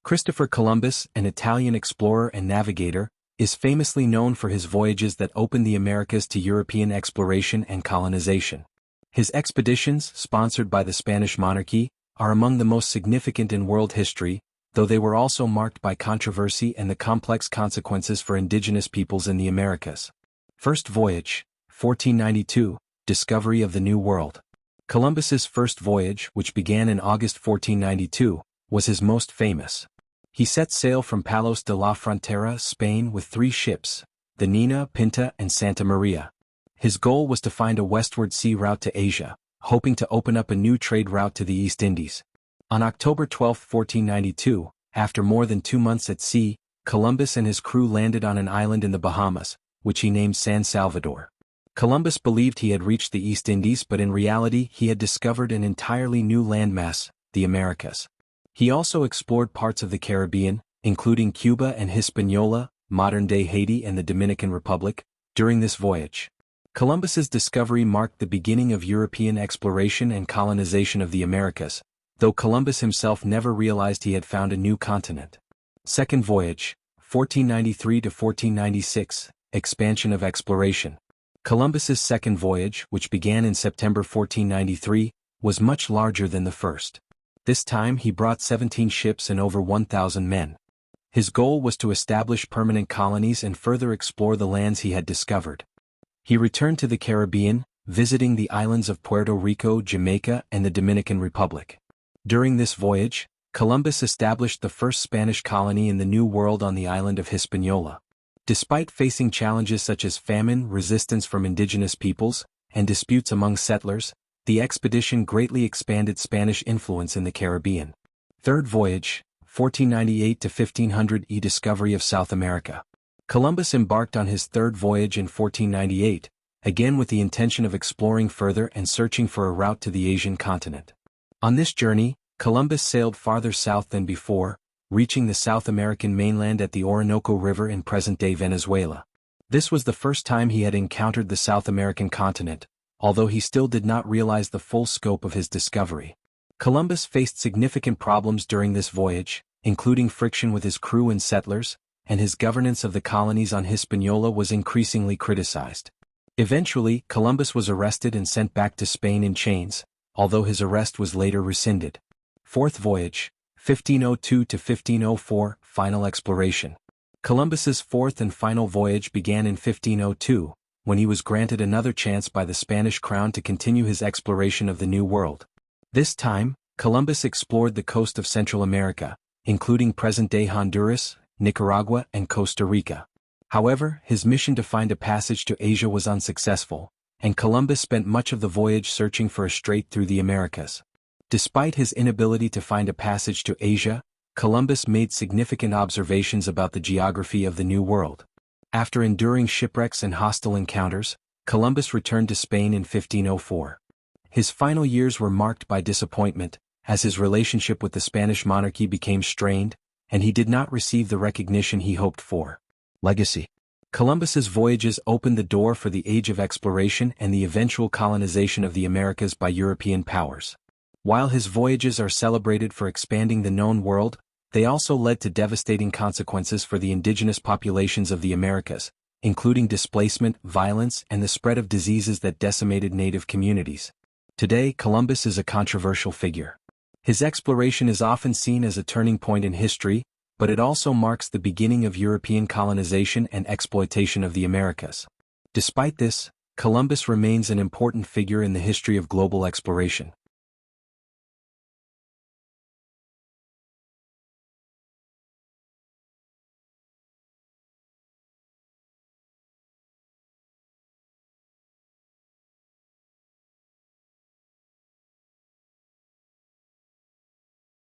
Christopher Columbus, an Italian explorer and navigator, is famously known for his voyages that opened the Americas to European exploration and colonization. His expeditions, sponsored by the Spanish monarchy, are among the most significant in world history, though they were also marked by controversy and the complex consequences for indigenous peoples in the Americas. First Voyage, 1492, Discovery of the New World. Columbus's first voyage, which began in August 1492, was his most famous. He set sail from Palos de la Frontera, Spain with 3 ships, the Nina, Pinta and Santa Maria. His goal was to find a westward sea route to Asia, hoping to open up a new trade route to the East Indies. On October 12, 1492, after more than 2 months at sea, Columbus and his crew landed on an island in the Bahamas, which he named San Salvador. Columbus believed he had reached the East Indies, but in reality he had discovered an entirely new landmass, the Americas. He also explored parts of the Caribbean, including Cuba and Hispaniola, modern-day Haiti and the Dominican Republic, during this voyage. Columbus's discovery marked the beginning of European exploration and colonization of the Americas, though Columbus himself never realized he had found a new continent. Second Voyage, 1493 to 1496, Expansion of exploration. Columbus's second voyage, which began in September 1493, was much larger than the first. This time he brought 17 ships and over 1,000 men. His goal was to establish permanent colonies and further explore the lands he had discovered. He returned to the Caribbean, visiting the islands of Puerto Rico, Jamaica, and the Dominican Republic. During this voyage, Columbus established the first Spanish colony in the New World on the island of Hispaniola. Despite facing challenges such as famine, resistance from indigenous peoples, and disputes among settlers, the expedition greatly expanded Spanish influence in the Caribbean. Third Voyage, 1498 to 1500, Discovery of South America. Columbus embarked on his third voyage in 1498, again with the intention of exploring further and searching for a route to the Asian continent. On this journey, Columbus sailed farther south than before, reaching the South American mainland at the Orinoco River in present-day Venezuela. This was the first time he had encountered the South American continent, although he still did not realize the full scope of his discovery. Columbus faced significant problems during this voyage, including friction with his crew and settlers, and his governance of the colonies on Hispaniola was increasingly criticized. Eventually, Columbus was arrested and sent back to Spain in chains, although his arrest was later rescinded. Fourth Voyage, 1502 to 1504, Final Exploration. Columbus's fourth and final voyage began in 1502, when he was granted another chance by the Spanish crown to continue his exploration of the New World. This time, Columbus explored the coast of Central America, including present-day Honduras, Nicaragua, and Costa Rica. However, his mission to find a passage to Asia was unsuccessful, and Columbus spent much of the voyage searching for a strait through the Americas. Despite his inability to find a passage to Asia, Columbus made significant observations about the geography of the New World. After enduring shipwrecks and hostile encounters, Columbus returned to Spain in 1504. His final years were marked by disappointment, as his relationship with the Spanish monarchy became strained, and he did not receive the recognition he hoped for. Legacy. Columbus's voyages opened the door for the age of exploration and the eventual colonization of the Americas by European powers. While his voyages are celebrated for expanding the known world, they also led to devastating consequences for the indigenous populations of the Americas, including displacement, violence, and the spread of diseases that decimated native communities. Today, Columbus is a controversial figure. His exploration is often seen as a turning point in history, but it also marks the beginning of European colonization and exploitation of the Americas. Despite this, Columbus remains an important figure in the history of global exploration.